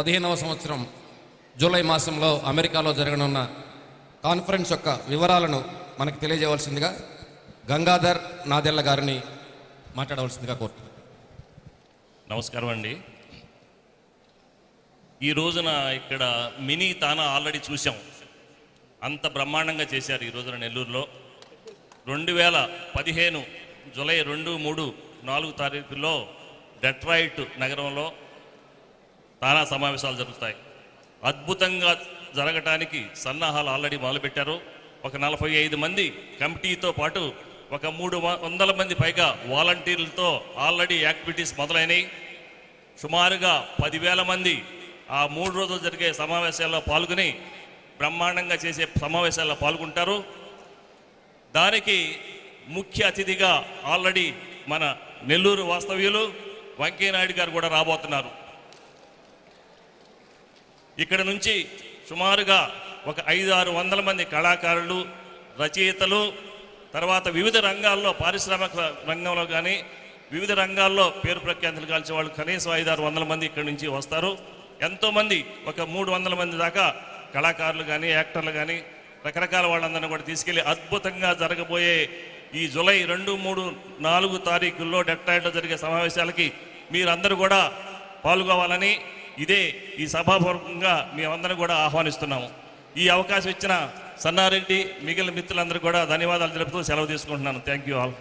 15వ సంవత్సరం జూలై మాసంలో అమెరికాలో జరగనున్న కాన్ఫరెన్స్ యొక్క వివరాలను మనకు తెలియజేయవలసిందిగా గంగాధర్ నాదెళ్ల గారిని మాట్లాడవలసిందిగా కోరుతున్నాను. నమస్కారం అండి. ఈ రోజున ఇక్కడ మినీ తానా ఆల్రెడీ చూసాం, అంత బ్రహ్మాండంగా చేశారు. ఈ రోజున నెల్లూరులో 2015 జూలై 2, 3, 4 తారీఖుల్లో డెట్రాయిట్ నగరంలో తానా సమావేశాలు జరుగుతాయి. అద్భుతంగా జరగటానికి సన్నాహాలు ఆల్రెడీ మొదలుపెట్టారు. ఒక 45 మంది కమిటీతో పాటు ఒక 300 మంది పైగా వాలంటీర్లతో ఆల్రెడీ యాక్టివిటీస్ మొదలైనవి. సుమారుగా 10,000 మంది ఆ 3 రోజులు జరిగే సమావేశాల్లో పాల్గొని బ్రహ్మాండంగా చేసే సమావేశాల్లో పాల్గొంటారు. దానికి ముఖ్య అతిథిగా ఆల్రెడీ మన నెల్లూరు వాస్తవ్యులు వెంకయ్యనాయుడు గారు కూడా రాబోతున్నారు. ఇక్కడ నుంచి సుమారుగా ఒక 500-600 మంది కళాకారులు, రచయితలు, తర్వాత వివిధ రంగాల్లో పారిశ్రామిక రంగంలో కానీ వివిధ రంగాల్లో పేరు ప్రఖ్యాతులు కాల్చే వాళ్ళు కనీసం 500-600 మంది ఇక్కడి నుంచి వస్తారు. ఎంతోమంది ఒక 300 మంది దాకా కళాకారులు కానీ యాక్టర్లు కానీ రకరకాల వాళ్ళందరినీ కూడా తీసుకెళ్ళి అద్భుతంగా జరగబోయే ఈ జూలై 2, 3, 4 తారీఖుల్లో డెట్రాయిట్లో జరిగే సమావేశాలకి మీరందరూ కూడా పాల్గొవాలని ఈ సభాపూర్వకంగా మేమందరం కూడా ఆహ్వానిస్తున్నాము. ఈ అవకాశం ఇచ్చిన సన్నారెడ్డి మిగిలిన మిత్రులందరూ కూడా ధన్యవాదాలు తెలుపుతూ సెలవు తీసుకుంటున్నాను. Thank you all.